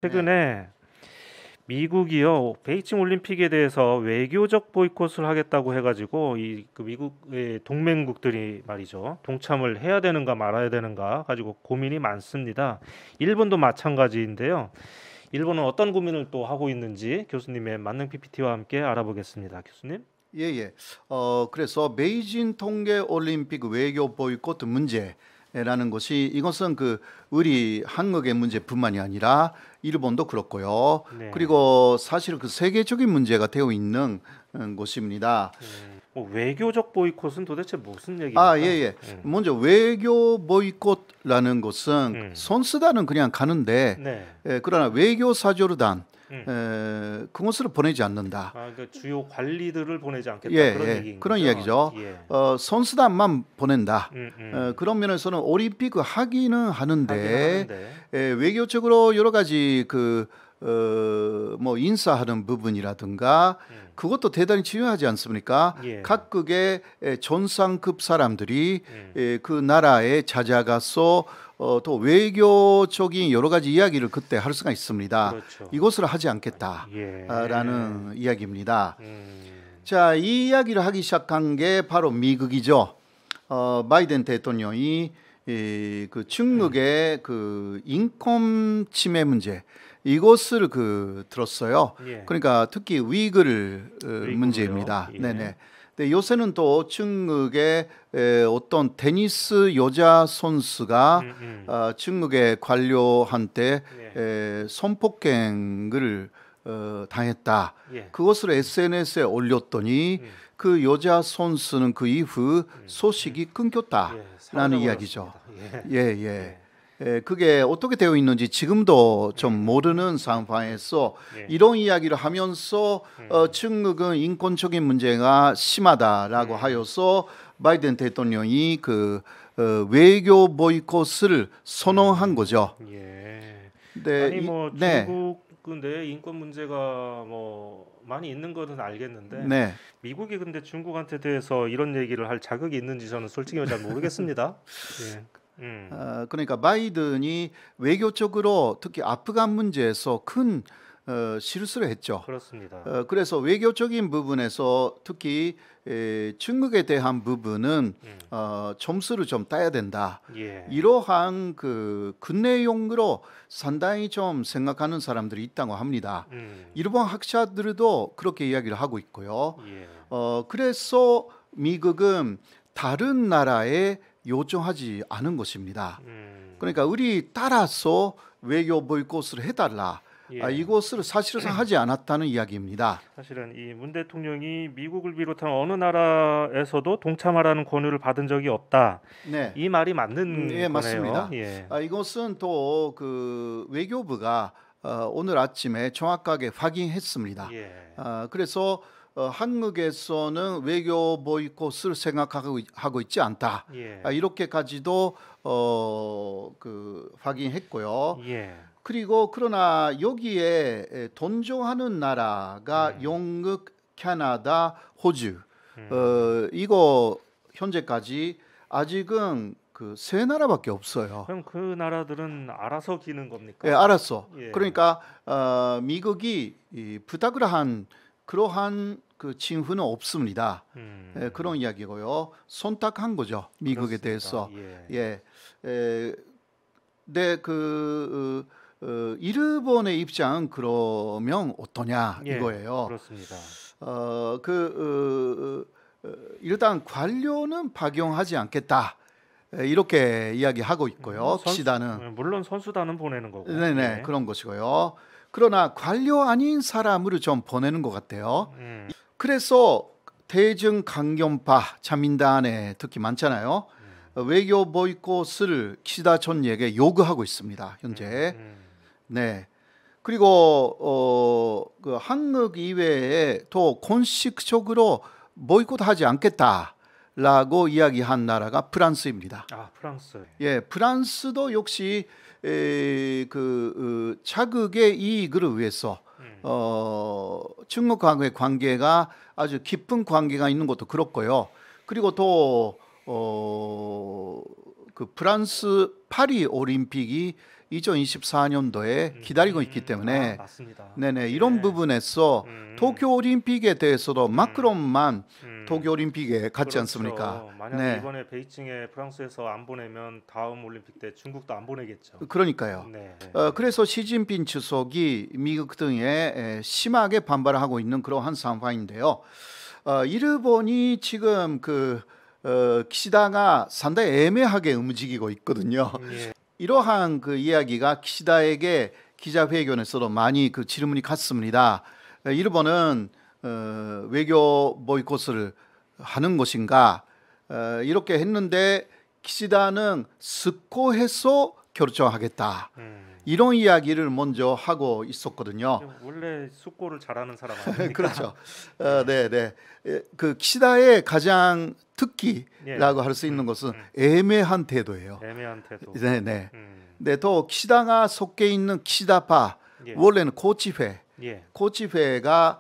네. 최근에 미국이요 베이징 올림픽에 대해서 외교적 보이콧을 하겠다고 해가지고 이 그 미국의 동맹국들이 말이죠 동참을 해야 되는가 말아야 되는가 가지고 고민이 많습니다. 일본도 마찬가지인데요. 일본은 어떤 고민을 또 하고 있는지 교수님의 만능 PPT와 함께 알아보겠습니다. 교수님. 예, 예. 그래서 베이징 동계 올림픽 외교 보이콧 문제라는 것이 이것은 우리 한국의 문제뿐만이 아니라 일본도 그렇고요. 네. 그리고 사실 세계적인 문제가 되어 있는 것입니다. 뭐 외교적 보이콧은 도대체 무슨 아, 예, 얘기입니까? 예. 먼저 외교 보이콧라는 것은 음. 선수단은 그냥 가는데, 네. 그러나 외교 사절단 음. 그것을 보내지 않는다. 그 주요 관리들을 보내지 예, 않겠다 그런 예. 얘기인 그런 거죠. 이야기죠. 예. 선수단만 보낸다. 음, 음. 그런 면에서는 올림픽 하기는 하긴 하는데, 하는데. 외교적으로 여러 가지 뭐 인사하는 부분이라든가 음. 그것도 대단히 중요하지 않습니까? 예. 각국의 정상급 사람들이 음. 그 나라에 찾아가서 또 외교적인 여러 가지 이야기를 그때 할 수가 있습니다. 그렇죠. 이것을 하지 않겠다라는 예. 이야기입니다. 음. 자, 이 이야기를 하기 시작한 게 바로 미국이죠. 바이든 대통령이 중국의 인권 침해 문제 이것을 들었어요. 예. 그러니까 특히 위이그르 위구르요. 문제입니다. 예. 네네. 근데 요새는 또 중국의 어떤 테니스 여자 선수가 중국의 관료한테 예. 성폭행을 당했다. 예. 그것을 SNS에 올렸더니 음. 그 여자 선수는 그 이후 소식이 예. 끊겼다라는 사라져 이야기죠. 버렸습니다. 예, 예. 그게 어떻게 되어 있는지 지금도 좀 모르는 상황에서 예. 이런 이야기를 하면서 중국은 인권적인 문제가 심하다라고 하여서 바이든 대통령이 외교 보이콧을 선언한 거죠. 예. 근데 아니 뭐 네, 중국은 내 인권 문제가 뭐 많이 있는 것은 알겠는데 네. 미국이 근데 중국한테 대해서 이런 얘기를 할 자격이 있는지 저는 솔직히 잘 모르겠습니다. 예. 그러니까 바이든이 외교적으로 특히 아프간 문제에서 큰 실수를 했죠. 그렇습니다. 그래서 외교적인 부분에서 특히 중국에 대한 부분은 점수를 좀 따야 된다. 예. 이러한 그 내용으로 상당히 좀 생각하는 사람들이 있다고 합니다. 일본 학자들도 그렇게 이야기를 하고 있고요. 예. 그래서 미국은 다른 나라에 요청하지 않은 것입니다. 그러니까 우리 따라서 외교 보이콧을 해달라. 예. 이것을 사실상 하지 않았다는 이야기입니다. 사실은 이 문 대통령이 미국을 비롯한 어느 나라에서도 동참하라는 권유를 받은 적이 없다. 네, 이 말이 맞는 예, 거네요. 맞습니다. 예. 이것은 또 외교부가 오늘 아침에 정확하게 확인했습니다. 예. 그래서 한국에서는 외교 보이콧을 생각하고 있지 않다. 예. 이렇게까지도 확인했고요. 예. 그리고 그러나 여기에 동조하는 나라가 영국, 캐나다, 호주. 이거 현재까지 아직은 세 나라밖에 없어요. 그럼 그 나라들은 알아서 기는 겁니까? 예, 알았어. 예. 그러니까 미국이 부탁을 한 그러한 징후는 없습니다. 그런 이야기고요. 선택한 거죠. 미국에 그렇습니다. 대해서. 예. 예. 네, 일본의 입장은 그러면 어떠냐 예. 이거예요. 그렇습니다. 일단 관료는 박용하지 않겠다. 이렇게 이야기하고 있고요. 기시다는. 물론 선수단은 보내는 거고. 네네, 예. 그런 것이고요. 그러나 관료 아닌 사람을 좀 보내는 것 같아요. 그래서 대중 강경파 자민당에 특히 많잖아요. 외교 보이콧을 기시다 총리에게 요구하고 있습니다. 현재. 네. 그리고 한국 이외에 또 공식적으로 보이콧하지 않겠다라고 이야기한 나라가 프랑스입니다. 아, 프랑스. 예, 프랑스도 역시 자국의 이익을 위해서 중국과의 관계가 아주 깊은 관계가 있는 것도 그렇고요. 그리고 또 프랑스 파리 올림픽이 2024년도에 기다리고 있기 때문에 맞습니다. 네네 이런 부분에서 도쿄 올림픽에 대해서도 마크론만 도쿄 올림픽에 갔지 그렇죠. 않습니까? 만약 네. 이번에 베이징에 프랑스에서 안 보내면 다음 올림픽 때 중국도 안 보내겠죠. 그러니까요. 네. 그래서 시진핑 주석이 미국 등에 심하게 반발하고 있는 그러한 상황인데요. 일본이 지금 키시다가 상당히 애매하게 움직이고 있거든요. 예. 이러한 그 이야기가 키시다에게 기자회견에서도 많이 그 질문이 갔습니다. 일본은 외교 보이콧을 하는 것인가 이렇게 했는데 키시다는 숙고해서 결정하겠다. 이런 이야기를 먼저 하고 있었거든요. 원래 숙고를 잘하는 사람 아닙니까? 그렇죠. 네. 그 키시다의 가장 특기라고 할 수 있는 것은 애매한 태도예요. 애매한 태도. 네. 네, 또 키시다가 속해 있는 키시다파 예. 원래는 고치회, 예. 고치회가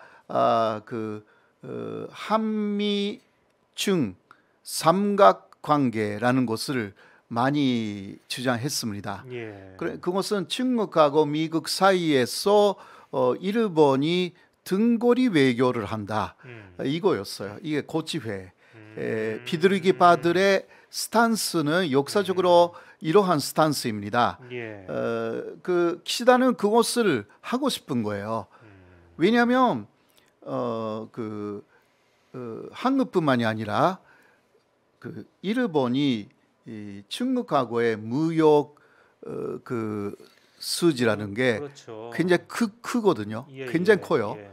한미중 삼각관계라는 것을 많이 주장했습니다. 예. 그것은 중국하고 미국 사이에서 일본이 등거리 외교를 한다 이거였어요. 이게 고치회. 비둘기파들의 스탄스는 역사적으로 이러한 스탄스입니다. 예. 그 키시다는 그것을 하고 싶은 거예요. 왜냐하면 한국뿐만이 아니라 그 일본이 이 중국하고의 무역 수지라는 게 그렇죠. 굉장히 크거든요. 예, 굉장히 예, 커요. 예.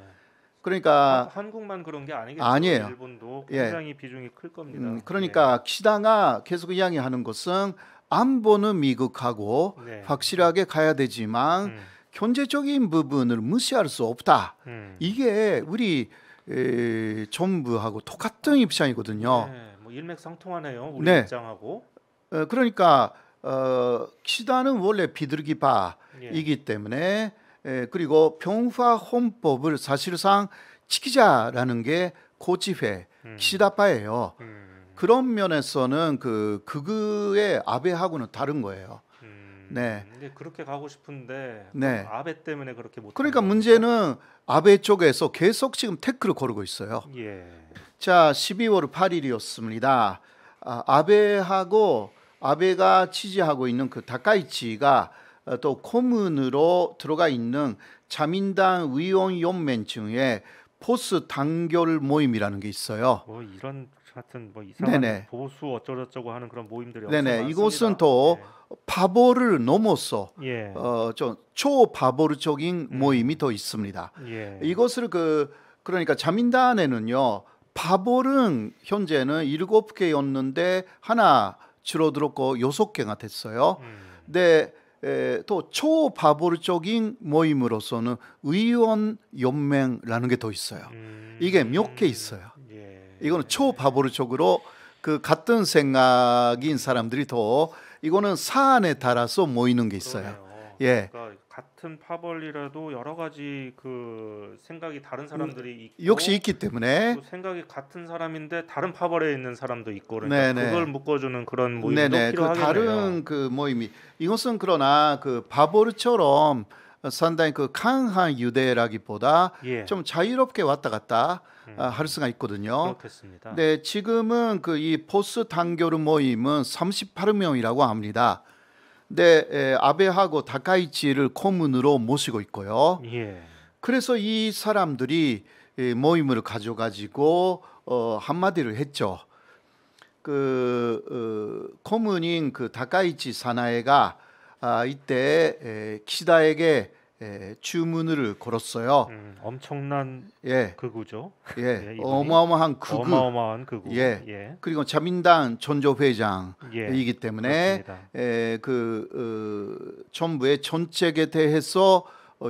그러니까 한국만 그런 게 아니겠죠. 아니에요. 일본도 예. 굉장히 비중이 클 겁니다. 그러니까 키시다가 계속 이야기하는 것은 안보는 미국하고 네. 확실하게 가야 되지만 경제적인 부분을 무시할 수 없다. 이게 우리 정부하고 똑같은 입장이거든요. 네, 뭐 일맥상통하네요. 우리 네. 입장하고. 그러니까 키시다는 원래 비둘기파이기 예. 때문에 그리고 평화 헌법을 사실상 지키자라는 게 고치회 키시다파예요. 그런 면에서는 그의 아베하고는 다른 거예요. 네. 근데 그렇게 가고 싶은데 네. 아베 때문에 그렇게 못. 그러니까 문제는 아베 쪽에서 계속 지금 태클을 거르고 있어요. 예. 자, 12월 8일이었습니다. 아베가 지지하고 있는 그 다카이치가 또 고문으로 들어가 있는 자민당 의원연맹 중에 보수 단결 모임이라는 게 있어요. 뭐 이런 같은 뭐 이상한 네네. 보수 어쩌고저쩌고 하는 그런 모임들이 네네. 엄청 많습니다. 이것은 또 바보를 넘어서 예. 좀 초바보적인 모임이 더 있습니다. 예. 이것을 그러니까 자민당에는요. 바볼은 현재는 7개였는데 하나 줄어들었고 6개가 됐어요. 근데 또 초바볼적인 모임으로서는 의원 연맹이라는 게 더 있어요. 이게 몇 개 있어요. 예. 이거는 초바볼적으로 그 같은 생각인 사람들이 더 이거는 사안에 따라서 모이는 게 있어요. 그러네요. 예. 그러니까 같은 파벌이라도 여러 가지 그 생각이 다른 사람들이 있고 역시 있기 때문에 또 생각이 같은 사람인데 다른 파벌에 있는 사람도 있고 그러니까 네네. 그걸 묶어주는 그런 모임도 네네. 그 필요하겠네요. 다른 그 모임이 이것은 그러나 그 바보르처럼 상당히 그 강한 유대라기보다 예. 좀 자유롭게 왔다 갔다 할 수가 있거든요. 그렇겠습니다. 네, 지금은 그 이 보스 단결 모임은 38명이라고 합니다. 네, 아베하고 다카이치를 고문으로 모시고 있고요. 예. 그래서 이 사람들이 모임을 가져가지고 한마디를 했죠. 고문인 그 다카이치 사나이가 이때 키시다에게 주문을 걸었어요. 엄청난 예, 극우죠. 예, 예, 이분이 어마어마한 극우. 어마어마한 극우. 예. 예. 그리고 자민당 전조회장이기 때문에 그렇습니다. 정부의 정책에 대해서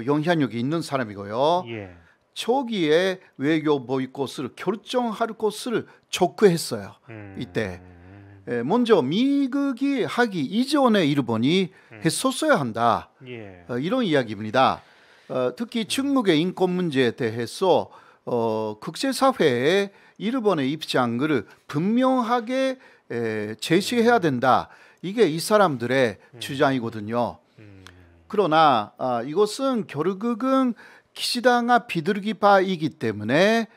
영향력이 있는 사람이고요. 예. 초기에 외교 보이콧을 결정할 것을 촉구했어요. 이때 먼저 미국이 하기 이전에 일본이 했었어야 한다. 예. 이런 이야기입니다. 특히 중국의 인권 문제에 대해서 국제사회에 일본의 입장을 분명하게 제시해야 된다. 이게 이 사람들의 주장이거든요. 그러나 이것은 결국은 기시다가 비둘기파이기 때문에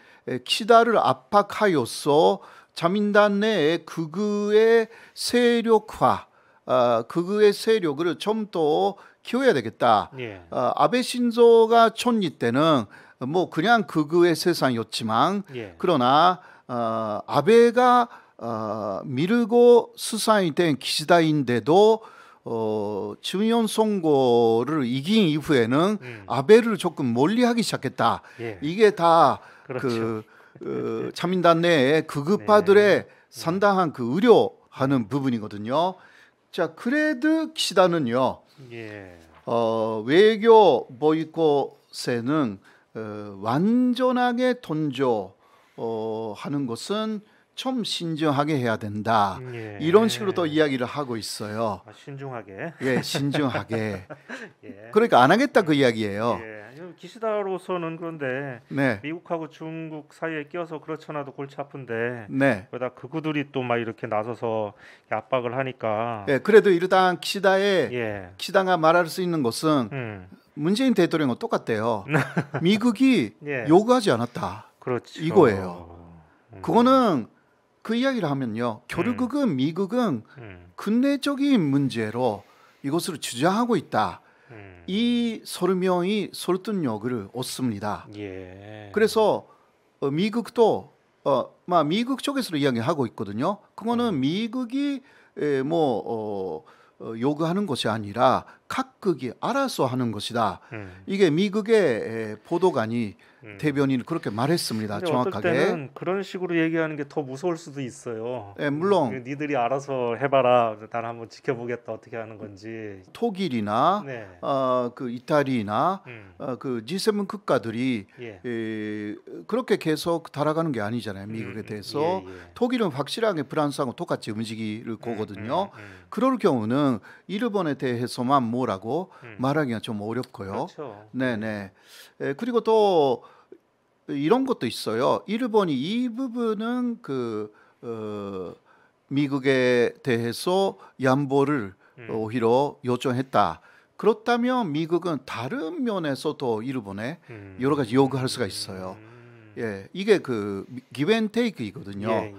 기시다를 압박하여서 자민당 내에 극우의 세력화, 극우의 세력을 좀 더 키워야 되겠다. 예. 아베 신조가 총리 때는 뭐 그냥 극우의 세상이었지만 예. 그러나 아베가 밀고 수상이 된 기시다인데도 중요한 선거를 이긴 이후에는 아베를 조금 멀리하기 시작했다. 예. 이게 다 그렇죠. 자민당 내에 극우파들의 상당한 그 우려하는 부분이거든요. 자, 그래도 기시다는요. 예. 외교 보이콧에는 완전하게 돈조하는 것은 좀 신중하게 해야 된다. 예. 이런 식으로 또 이야기를 하고 있어요. 신중하게. 예, 신중하게. 예. 그러니까 안 하겠다 그 이야기예요. 예. 기시다로서는 그런데 네, 미국하고 중국 사이에 껴서 그렇잖아도 골치 아픈데 네. 거기다 극우들이 또 막 이렇게 나서서 압박을 하니까 예, 그래도 일단 기시다의 예. 기시다가 말할 수 있는 것은 문재인 대통령과 똑같대요. 미국이 예. 요구하지 않았다. 그렇죠. 이거예요. 그거는 그 이야기를 하면요. 결국은 미국은 근대적인 문제로 이것을 주장하고 있다. 이 설명이 설득력을 얻습니다. 예. 그래서 미국도 미국 쪽에서 이야기하고 있거든요. 그거는 미국이 요구하는 것이 아니라 각국이 알아서 하는 것이다. 이게 미국의 보도관이 대변인이 그렇게 말했습니다. 근데 정확하게. 어떨 때는 그런 식으로 얘기하는 게 더 무서울 수도 있어요. 예, 물론 니들이 알아서 해봐라. 난 한번 지켜보겠다. 어떻게 하는 건지. 독일이나 네. 그 이탈리아나 그 G7 국가들이 예. 그렇게 계속 달아가는 게 아니잖아요. 미국에 대해서. 예. 독일은 확실하게 프랑스하고 똑같이 움직일 거거든요. 그럴 경우는 일본에 대해서만 뭐라고 말하기가 좀 어렵고요. 그렇죠. 네네. 그리고 또 이런 것도 있어요. 일본이 이 부분은 미국에 대해서 양보를 오히려 요청했다. 그렇다면 미국은 다른 면에서도 일본에 여러 가지 요구할 수가 있어요. 예, 이게 그 기브앤테이크이거든요. 예.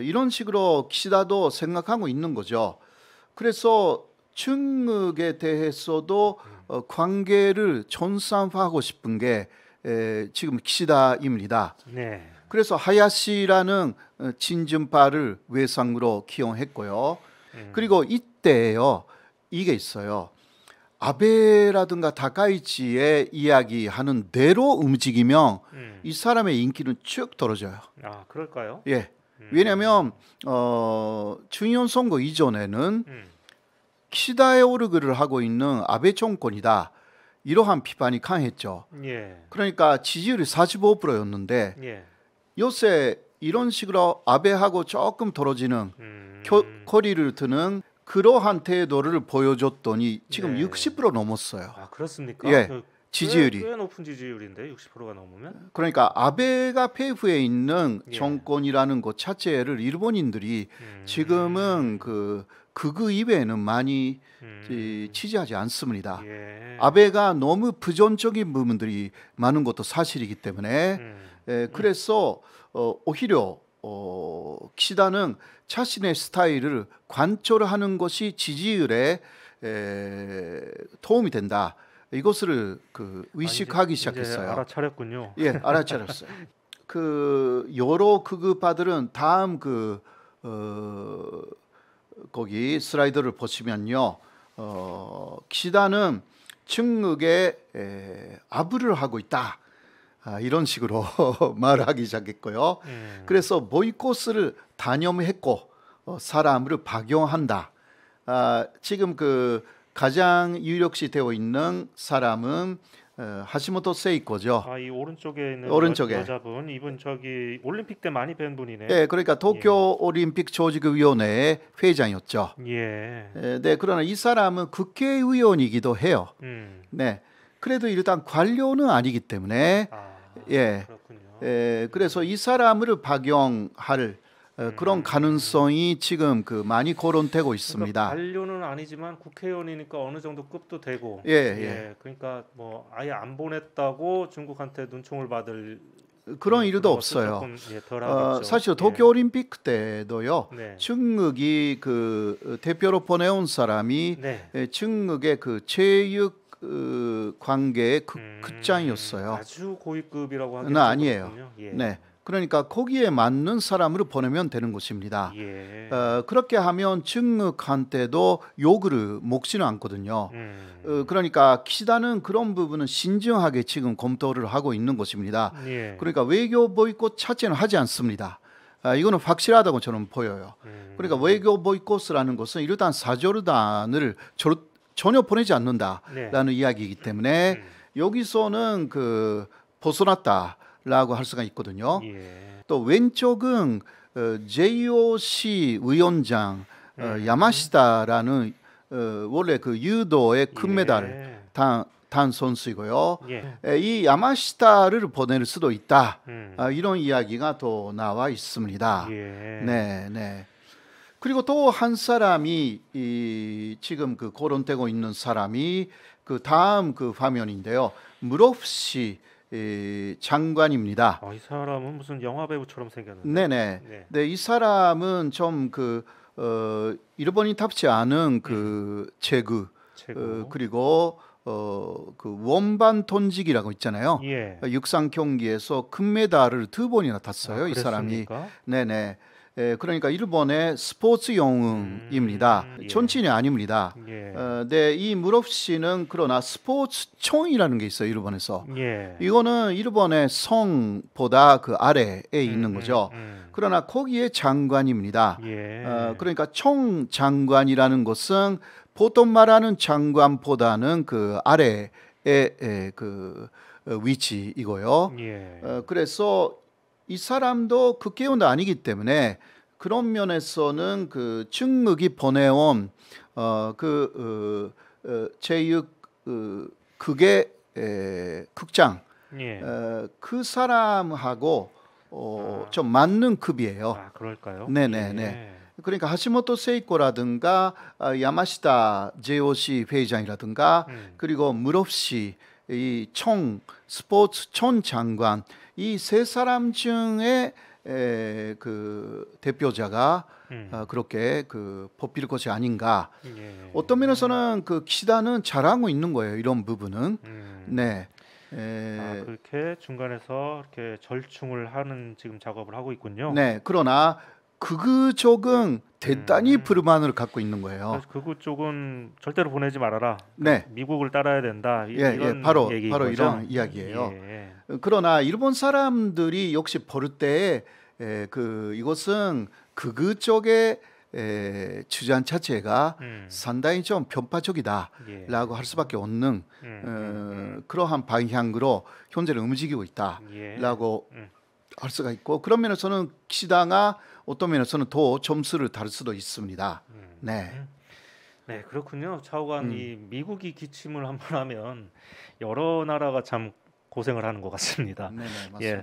이런 식으로 기시다도 생각하고 있는 거죠. 그래서 중국에 대해서도 관계를 전산화하고 싶은 게 지금 기시다입니다. 네. 그래서 하야시라는 친준파를 외상으로 기용했고요. 그리고 이때요 이게 있어요. 아베라든가 다카이치의 이야기하는 대로 움직이면 이 사람의 인기는 쭉 떨어져요. 아, 그럴까요? 예. 왜냐하면 중요한 선거 이전에는 기시다의 오르그를 하고 있는 아베 정권이다. 이러한 비판이 강했죠. 예. 그러니까 지지율이 45%였는데 예. 요새 이런 식으로 아베하고 조금 떨어지는 거리를 두는 그러한 태도를 보여줬더니 지금 네. 60% 넘었어요. 아, 그렇습니까? 예, 지지율이. 꽤 높은 지지율인데 60%가 넘으면? 그러니까 아베가 폐후에 있는 예. 정권이라는 것 자체를 일본인들이 지금은 그 극우 이외에는 많이 지지하지 않습니다. 예. 아베가 너무 부정적인 부분들이 많은 것도 사실이기 때문에 그래서 오히려 기시다는 자신의 스타일을 관철하는 것이 지지율에 도움이 된다. 이것을 의식하기 시작했어요. 이제 알아차렸군요. 예, 알아차렸어요. 여러 극우파들은 다음 거기 슬라이드를 보시면요, 기시다는 중국에 아부를 하고 있다. 이런 식으로 말하기 시작했고요. 그래서 보이콧을 단념했고 사람을 박용한다. 지금 가장 유력시 되어 있는 사람은 하시모토 세이코죠. 아, 이 오른쪽에 있는 오른쪽에. 여자분, 이분 저기 올림픽 때 많이 뵌 분이네. 네, 그러니까 도쿄 올림픽 조직위원회 회장이었죠. 예. 네, 그러나 이 사람은 국회의원이기도 해요. 네, 그래도 일단 관료는 아니기 때문에 아, 예, 그렇군요. 그래서 이 사람을 박용할 그런 가능성이 지금 그 많이 거론되고 있습니다. 그러니까 관료는 아니지만 국회의원이니까 어느 정도 급도 되고, 그러니까 뭐 아예 안 보냈다고 중국한테 눈총을 받을 그런 일도 그런 것도 없어요. 조금 덜하겠죠. 사실 도쿄올림픽 때도요. 네. 중국이 그 대표로 보내온 사람이 네. 중국의 그 체육 관계의 극장이었어요. 아주 고위급이라고 하기는 네, 아니에요. 그렇군요. 예. 네. 그러니까 거기에 맞는 사람으로 보내면 되는 것입니다. 예. 그렇게 하면 중국한테도 욕을 먹지는 않거든요. 음. 그러니까 키시다는 그런 부분은 신중하게 지금 검토를 하고 있는 것입니다. 예. 그러니까 외교 보이콧 자체는 하지 않습니다. 이거는 확실하다고 저는 보여요. 그러니까 외교 보이콧이라는 것은 일단 사절단을 전혀 보내지 않는다라는 이야기이기 때문에 여기서는 그 벗어났다라고 할 수가 있거든요. 예. 또 왼쪽은 JOC 위원장 야마시다라는 원래 그 유도의 금메달 단 선수이고요. 예. 이 야마시다를 보낼 수도 있다. 이런 이야기가 또 나와 있습니다. 예. 네, 네. 그리고 또 한 사람이 지금 그 거론되고 있는 사람이 그 다음 그 화면인데요. 무롭시 장관입니다. 이 사람은 무슨 영화 배우처럼 생겼는데. 네네. 네, 이 사람은 좀 그 일본인답지 않은 그 체구. 그리고 그 원반 던지기라고 있잖아요. 예. 육상 경기에서 금메달을 2번이나 tas어요. 이 사람이. 네네. 그러니까 일본의 스포츠 영웅입니다. 전친이 아닙니다. 네, 이 무롭씨는 그러나 스포츠청이라는 게 있어요. 일본에서. 이거는 일본의 성보다 그 아래에 있는 거죠. 그러나 거기에 장관입니다. 그러니까 총장관이라는 것은 보통 말하는 장관보다는 그 아래의 그 위치이고요. 그래서 이 사람도 국회의원도 아니기 때문에 그런 면에서는 그 중국이 보내온 체육 극의 극장 그 사람하고 좀 맞는 급이에요. 그럴까요? 네네네. 그러니까 하시모토 세이코라든가 야마시다 JOC 회장이라든가 그리고 무롭시 이 스포츠 촌 장관 이 세 사람 중에 그 대표자가 그렇게 그 뽑힐 것이 아닌가. 어떤 면에서는 그 키시다는 잘하고 있는 거예요. 이런 부분은. 네. 그렇게 중간에서 이렇게 절충을 하는 지금 작업을 하고 있군요. 네. 그러나 극우 쪽은 대단히 불만을 갖고 있는 거예요. 극우 쪽은 절대로 보내지 말아라. 네. 미국을 따라야 된다. 이런 바로 얘기인 이런 이야기예요. 그러나 일본 사람들이 역시 볼 때 이것은 극우 쪽의 주장 자체가 상당히 좀 편파적이다라고 할 수밖에 없는 그러한 방향으로 현재는 움직이고 있다라고 할 수가 있고 그런 면에서는 키시다가 어떤 면에서는 더 점수를 다를 수도 있습니다. 네. 네, 그렇군요. 차오관 이 미국이 기침을 한번 하면 여러 나라가 참 고생을 하는 것 같습니다. 네, 맞습니다.